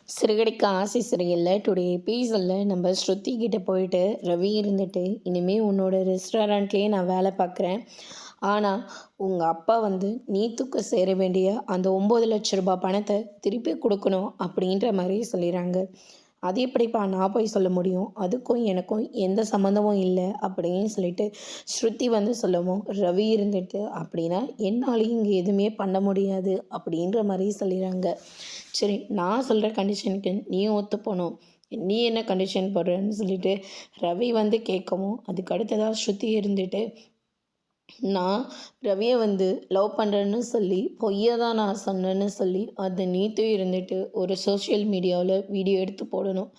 சிறுகடிக்க ஆசை சிறையில் டுடே எபிசோடில் நம்ம ஸ்ருதி கிட்ட போயிட்டு ரவி இருந்துட்டு இனிமேல் உன்னோட ரெஸ்டாரண்ட்லேயே நான் வேலை பார்க்குறேன். ஆனால் உங்கள் அப்பா நீத்துக்கு சேர வேண்டிய அந்த 9,00,000 பணத்தை திருப்பி கொடுக்கணும் அப்படின்ற மாதிரி சொல்லிடுறாங்க. அது எப்படிப்பா நான் போய் சொல்ல முடியும், அதுக்கும் எனக்கும் எந்த சம்மந்தமும் இல்லை அப்படின்னு சொல்லிட்டு ஸ்ருதி சொல்லவும், ரவி இருந்துட்டு அப்படின்னா என்னாலையும் இங்கே எதுவுமே பண்ண முடியாது அப்படின்ற மாதிரி சொல்லிடுறாங்க. சரி, நான் சொல்கிற கண்டிஷனுக்கு நீ ஒத்து போகணும், நீ என்ன கண்டிஷன் போடுறன்னு சொல்லிட்டு ரவி கேட்கவும், அதுக்கு அடுத்ததாக ஸ்ருதி இருந்துட்டு நான் ரவியை லவ் பண்ணுறேன்னு சொல்லி பொய்யை தான் நான் சொன்னேன்னு சொல்லி அந்த நீத்தும் இருந்துட்டு ஒரு சோஷியல் மீடியாவில் வீடியோ எடுத்து போடணும்.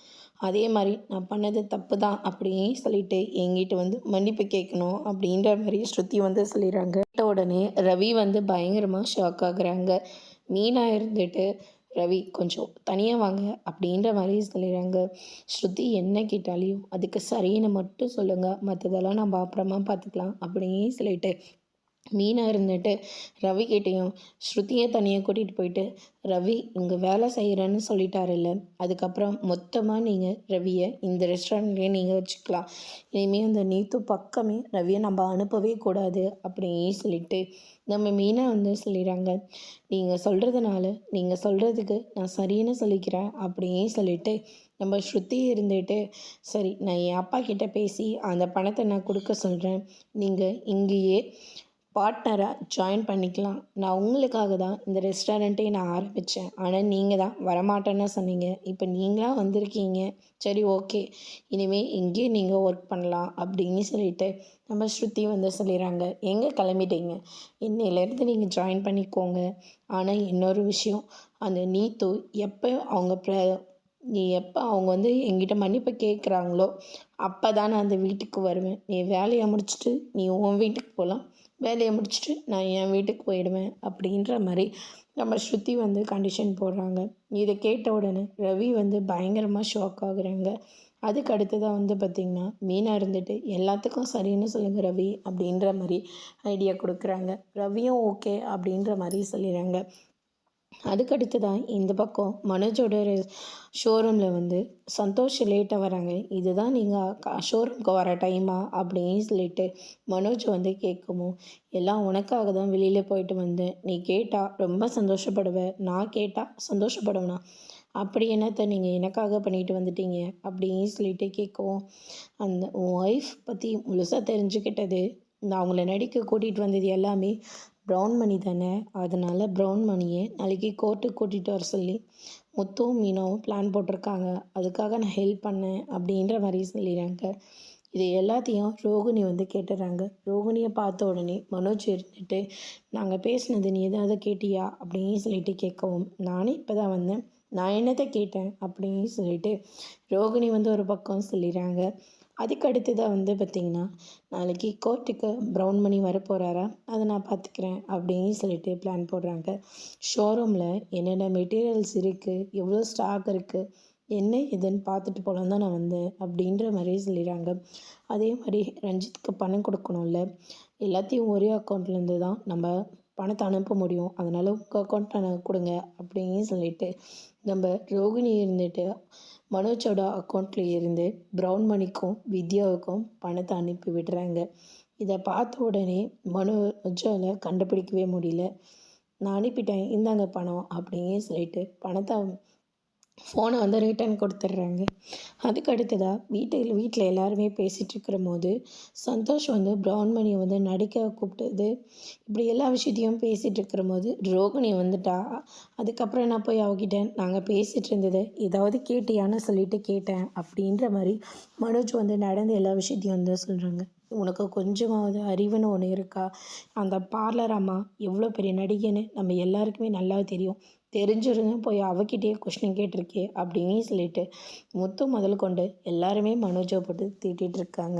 அதே மாதிரி நான் பண்ணது தப்பு தான் அப்படின்னு சொல்லிட்டு என்கிட்ட மன்னிப்பு கேட்கணும் அப்படின்ற மாதிரி ஸ்ருதி சொல்லிடுறாங்க. உடனே ரவி பயங்கரமாக ஷாக் ஆகுறாங்க. மீனா இருந்துட்டு ரவி கொஞ்சம் தனியாக வாங்க அப்படின்ற மாதிரி சொல்லிடுறாங்க. ஸ்ருதி என்ன கேட்டாலையும் அதுக்கு சரின்னு மட்டும் சொல்லுங்கள், மற்றதெல்லாம் நம்ம அப்புறமா பார்த்துக்கலாம் அப்படின்னு சொல்லிட்டு மீனா இருந்துட்டு ரவி கிட்டேயும் ஸ்ருதியை தனியாக கூட்டிகிட்டு போயிட்டு, ரவி இங்கே வேலை செய்கிறேன்னு சொல்லிட்டாருல்ல, அதுக்கப்புறம் மொத்தமாக நீங்கள் ரவியை இந்த ரெஸ்டாரண்ட்லேயே நீங்கள் வச்சுக்கலாம். இனிமேல் அந்த நீத்து பக்கமே ரவியை நம்ம அனுப்பவே கூடாது அப்படின்னு சொல்லிட்டு நம்ம மீனா சொல்லிடுறாங்க. நீங்கள் சொல்கிறதுனால நீங்கள் சொல்கிறதுக்கு நான் சரின்னு சொல்லிக்கிறேன் அப்படின்னு சொல்லிட்டு நம்ம ஸ்ருதி இருந்துட்டு, சரி நான் என் அப்பா கிட்டே பேசி அந்த பணத்தை நான் கொடுக்க சொல்கிறேன், நீங்கள் இங்கேயே பார்ட்னராக ஜாயின் பண்ணிக்கலாம். நான் உங்களுக்காக தான் இந்த ரெஸ்டாரண்ட்டே நான் ஆரம்பித்தேன், ஆனால் நீங்கள் தான் வரமாட்டேன்னு சொன்னீங்க. இப்போ நீங்களாக வந்திருக்கீங்க, சரி ஓகே, இனிமேல் இங்கேயே நீங்கள் ஒர்க் பண்ணலாம் அப்படின்னு சொல்லிட்டு நம்ம ஸ்ருதி சொல்லிடுறாங்க. எங்கே கிளம்பிட்டீங்க, இன்னையிலேருந்து நீங்கள் ஜாயின் பண்ணிக்கோங்க. ஆனால் இன்னொரு விஷயம், அந்த நீத்து எப்போ அவங்க என்கிட்ட மன்னிப்பு கேட்குறாங்களோ அப்போ தான் நான் அந்த வீட்டுக்கு வருவேன். நீ வேலையை முடிச்சுட்டு நீ உன் வீட்டுக்கு போகலாம், வேலையை முடிச்சுட்டு நான் என் வீட்டுக்கு போயிடுவேன் அப்படின்ற மாதிரி நம்ம ஸ்ருதி கண்டிஷன் போடுறாங்க. இதை கேட்ட உடனே ரவி பயங்கரமாக ஷாக் ஆகுறாங்க. அதுக்கு அடுத்ததாக பார்த்திங்கன்னா மீனா இருந்துட்டு எல்லாத்துக்கும் சரின்னு சொல்லுங்கள் ரவி அப்படின்ற மாதிரி ஐடியா கொடுக்குறாங்க. ரவியும் ஓகே அப்படின்ற மாதிரி சொல்லிடுறாங்க. அதுக்கடுத்து தான் இந்த பக்கம் மனோஜோட ஷோரூமில் சந்தோஷ் லேட்டாக வராங்க. இதுதான் நீங்கள் ஷோரூம்க்கு வர டைமா அப்படின்னு சொல்லிட்டு மனோஜ் கேட்கவும், எல்லாம் உனக்காக தான் வெளியில் போயிட்டு வந்தேன், நீ கேட்டால் ரொம்ப சந்தோஷப்படுவேன், நான் கேட்டால் சந்தோஷப்படுவேனா, அப்படி என்னத்தை நீங்கள் எனக்காக பண்ணிட்டு வந்துட்டீங்க அப்படின்னு சொல்லிட்டு கேட்கவும், அந்த உன் ஒய்ஃப் பற்றி முழுசாக தெரிஞ்சுக்கிட்டது, நான் அவங்கள நடிக்க கூட்டிகிட்டு வந்தது எல்லாமே ப்ரௌன் மணி தானே, அதனால் ப்ரௌன் மணியை நாளைக்கு கோர்ட்டுக்கு கூட்டிகிட்டு வர சொல்லி முத்துவும் மீனாவும் பிளான் போட்டிருக்காங்க, அதுக்காக நான் ஹெல்ப் பண்ணேன் அப்படின்ற மாதிரி சொல்லிடுறாங்க. இது எல்லாத்தையும் ரோகிணி கேட்டுடுறாங்க. ரோகிணியை பார்த்த உடனே மனோஜ் இருந்துட்டு, நாங்கள் பேசினது நீ எதாவது கேட்டியா அப்படின்னு சொல்லிட்டு கேட்கவும், நானே இப்போ தான் வந்தேன், நான் என்னத்தை கேட்டேன் அப்படின்னு சொல்லிட்டு ரோகிணி ஒரு பக்கம் சொல்லிடுறாங்க. அதுக்கு அடுத்ததாக பார்த்திங்கன்னா நாளைக்கு கோர்ட்டுக்கு ப்ரௌன் மணி வரப்போகிறாரா, அதை நான் பார்த்துக்கிறேன் அப்படின்னு சொல்லிட்டு பிளான் போடுறாங்க. ஷோரூமில் என்னென்ன மெட்டீரியல்ஸ் இருக்குது, எவ்வளோ ஸ்டாக் இருக்குது, என்ன இதுன்னு பார்த்துட்டு போகலாம் தான் நான் வந்தேன் அப்படின்ற மாதிரி சொல்லிடுறாங்க. அதே மாதிரி ரஞ்சித்துக்கு பணம் கொடுக்கணும்ல, எல்லாத்தையும் ஒரே அக்கௌண்ட்லேருந்து தான் நம்ம பணத்தை அனுப்ப முடியும், அதனால் உங்கள் அக்கௌண்ட்டில் கொடுங்க அப்படின்னு சொல்லிட்டு நம்ம ரோகிணி இருந்துட்டு மனோஜோட அக்கௌண்ட்டில் இருந்து ப்ரௌன் மணிக்கும் வித்யாவுக்கும் பணத்தை அனுப்பி விடுறாங்க. இதை பார்த்த உடனே மனோஜால் கண்டுபிடிக்கவே முடியல. நான் அனுப்பிட்டேன், இந்தாங்க பணம் அப்படின்னு சொல்லிட்டு பணத்தை ஃபோனை ரிட்டர்ன் கொடுத்துட்றாங்க. அதுக்கு அடுத்ததாக வீட்டில் எல்லாருமே பேசிகிட்ருக்கிற போது சந்தோஷ் ப்ரௌன் மணியை நடிக்க கூப்பிட்டது, இப்படி எல்லா விஷயத்தையும் பேசிகிட்டு இருக்கிற போது ரோகிணி வந்துட்டா. அதுக்கப்புறம் நான் போய் அவகிட்ட நாங்கள் பேசிகிட்டு இருந்தது ஏதாவது கேட்டியான்னு சொல்லிட்டு கேட்டேன் அப்படின்ற மாதிரி மனோஜ் நடந்த எல்லா விஷயத்தையும் சொல்கிறாங்க. உனக்கு கொஞ்சமாவது அறிவுன்னு ஒன்று இருக்கா, அந்த பார்லர் அம்மா எவ்வளோ பெரிய நடிகைன்னு நம்ம எல்லாருக்குமே நல்லா தெரியும், தெரிஞ்சிருந்தும் போய் அவகிட்டே கொஷின் கேட்டிருக்கே அப்படின்னு சொல்லிட்டு முத்து முதல் கொண்டு எல்லாருமே மனோஜை போட்டு திட்டிகிட்டு இருக்காங்க.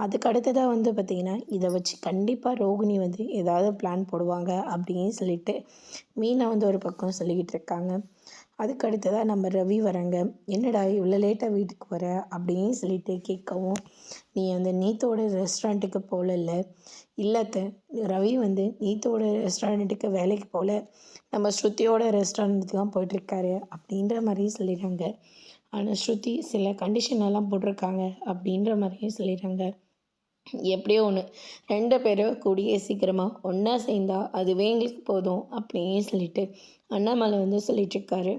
அதுக்கு அடுத்ததாக பார்த்திங்கன்னா இதை வச்சு கண்டிப்பாக ரோகிணி ஏதாவது பிளான் போடுவாங்க அப்படின்னு சொல்லிட்டு மீனா ஒரு பக்கம் சொல்லிக்கிட்டு இருக்காங்க. அதுக்கு அடுத்ததாக நம்ம ரவி வராங்க. என்னடா இவ்வளோ லேட்டாக வீட்டுக்கு வர அப்படின்னு சொல்லிட்டு கேட்கவும், நீ அந்த நீத்தோட ரெஸ்டாரண்ட்டுக்கு போகலல்ல. இல்ல அத்தை, ரவி வந்து நீத்தோட ரெஸ்டாரண்ட்டுக்கு வேலைக்கு போகல, நம்ம ஸ்ருதியோட ரெஸ்டாரண்ட்டுக்கு தான் போயிட்டுருக்காரு அப்படின்ற மாதிரி சொல்லிடுறாங்க. ஆனால் ஸ்ருதி சில கண்டிஷன் எல்லாம் போட்டிருக்காங்க அப்படின்ற மாதிரியும் சொல்லிடுறாங்க. எப்படியோ ஒன்று 2 பேரும் கூடிய சீக்கிரமாக ஒன்றா சேர்ந்தா அதுவே எங்களுக்கு போதும் அப்படின்னு சொல்லிட்டு அண்ணாமலை வந்து சொல்லிட்டுருக்காரு.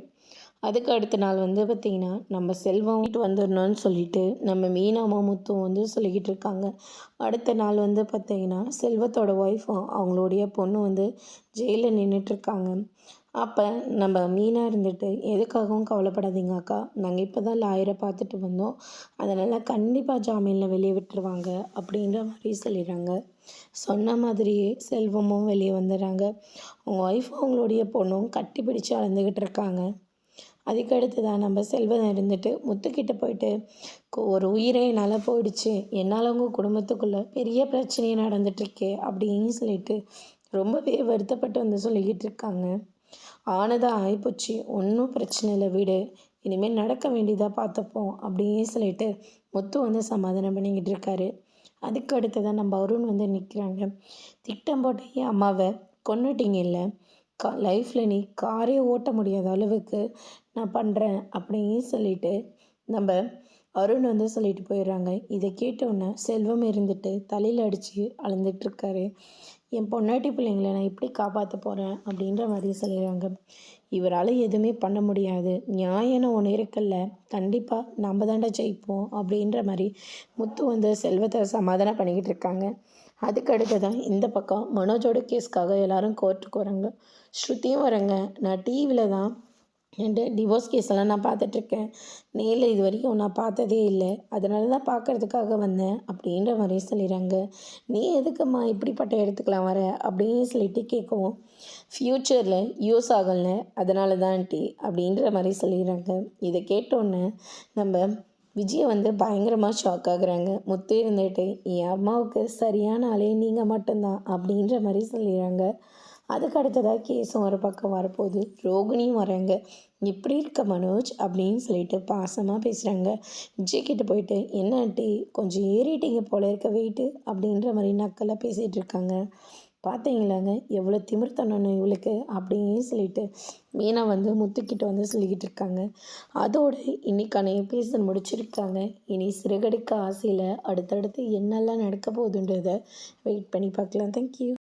அதுக்கு அடுத்த நாள் வந்து பார்த்திங்கன்னா நம்ம செல்வம் வீட்டு வந்துடணும்னு சொல்லிட்டு நம்ம மீனாவும் முத்தும் வந்து சொல்லிக்கிட்டு இருக்காங்க. அடுத்த நாள் வந்து பார்த்திங்கன்னா செல்வத்தோட ஒய்ஃபும் அவங்களுடைய பொண்ணு வந்து ஜெயிலில் நின்றுட்டுருக்காங்க. அப்போ நம்ம மீனா இருந்துட்டு, எதுக்காகவும் கவலைப்படாதீங்க அக்கா, நாங்கள் இப்போ தான் லாயரை பார்த்துட்டு வந்தோம், அதனால் கண்டிப்பாக ஜாமீனில் வெளியே விட்டுருவாங்க அப்படின்ற மாதிரி சொல்லிடுறாங்க. சொன்ன மாதிரியே செல்வமும் வெளியே வந்துடுறாங்க. அவங்க ஒய்ஃப் அவங்களுடைய பொண்ணும் கட்டி பிடிச்சு அழுந்துக்கிட்டு இருக்காங்க. அதுக்கடுத்து தான் நம்ம செல்வம் இருந்துட்டு முத்துக்கிட்ட போயிட்டு, ஒரு உயிரே என்னால் போயிடுச்சு, என்னால் உங்கள் குடும்பத்துக்குள்ளே பெரிய பிரச்சனையே நடந்துட்டுருக்கே அப்படின்னு சொல்லிட்டு ரொம்பவே வருத்தப்பட்டு வந்து சொல்லிக்கிட்டு இருக்காங்க. ஆனதாக ஆகிப்போச்சு, ஒன்றும் பிரச்சனை இல்லை விடு, இனிமேல் நடக்க வேண்டியதாக பார்த்துப்போம் அப்படின்னு சொல்லிட்டு முத்து வந்து சமாதானம் பண்ணிக்கிட்டு இருக்காரு. அதுக்கு அடுத்ததான் நம்ம அருண் வந்து நிற்கிறாங்க. திட்டம் போட்ட என் அம்மாவை கொன்னுட்டீங்க இல்லை, லைஃப்பில் நீ காரே ஓட்ட முடியாத அளவுக்கு நான் பண்ணுறேன் அப்படின்னு சொல்லிட்டு நம்ம அருண் வந்து சொல்லிட்டு போயிடுறாங்க. இதை கேட்டோன்னே செல்வம் இருந்துட்டு தலையில் அடித்து அழுந்துட்டுருக்காரு. என் பொண்டாட்டி பிள்ளைங்களை நான் எப்படி காப்பாற்ற போகிறேன் அப்படின்ற மாதிரி சொல்லிடுறாங்க. இவரால் எதுவுமே பண்ண முடியாது, நியாயம்னு ஒன்று இருக்குல்ல, கண்டிப்பாக நம்ம தாண்டா ஜெயிப்போம் அப்படின்ற மாதிரி முத்து வந்து செல்வத்தை சமாதானம் பண்ணிக்கிட்டு இருக்காங்க. அதுக்கு அடுத்ததான் இந்த பக்கம் மனோஜோட கேஸ்க்காக எல்லாரும் கோர்ட்டுக்கு வராங்க. ஸ்ருதியும் வராங்க. நான் டிவியில் தான் என்கிட்ட டிவோர்ஸ் கேஸ் எல்லாம் நான் பார்த்துட்ருக்கேன், நேரில் இது வரைக்கும் நான் பார்த்ததே இல்லை, அதனால தான் பார்க்குறதுக்காக வந்தேன் அப்படின்ற மாதிரி சொல்லிடுறாங்க. நீ எதுக்கும்மா இப்படிப்பட்ட இடத்துக்கெலாம் வர அப்படின்னு சொல்லிட்டு கேட்கவும், ஃப்யூச்சரில் யூஸ் ஆகல, அதனால தான் ஆண்டி அப்படின்ற மாதிரி சொல்லிடுறாங்க. இதை கேட்டோன்னே நம்ம விஜயை வந்து பயங்கரமாக ஷாக் ஆகுறாங்க. முத்து இருந்துட்டு என் அம்மாவுக்கு சரியான ஆளே நீங்கள் மட்டும்தான் அப்படின்ற மாதிரி சொல்லிடுறாங்க. அதுக்கு அடுத்ததாக கேஸும் ஒரு பக்கம் வரப்போகுது. ரோகிணியும் வராங்க. இப்படி இருக்க மனோஜ் அப்படின்னு சொல்லிட்டு பாசமாக பேசுகிறாங்க. விஜய் கிட்ட போயிட்டு, என்ன ஆண்டி கொஞ்சம் ஏறிட்டீங்க போல இருக்க வெயிட்டு அப்படின்ற மாதிரி நக்கலாக பேசிகிட்டு இருக்காங்க. பார்த்தீங்களாங்க எவ்வளோ திமிர்த்தனன்னு இவளுக்கு அப்படின்னு சொல்லிட்டு மீனா வந்து முத்துக்கிட்ட வந்து சொல்லிக்கிட்டு இருக்காங்க. அதோடு இன்னைக்கான எபிசோட் முடிச்சிருக்காங்க. இனி சிறகடிக்க ஆசையில் அடுத்தடுத்து என்னெல்லாம் நடக்க போகுதுன்றதை வெயிட் பண்ணி பார்க்கலாம். தேங்க்யூ.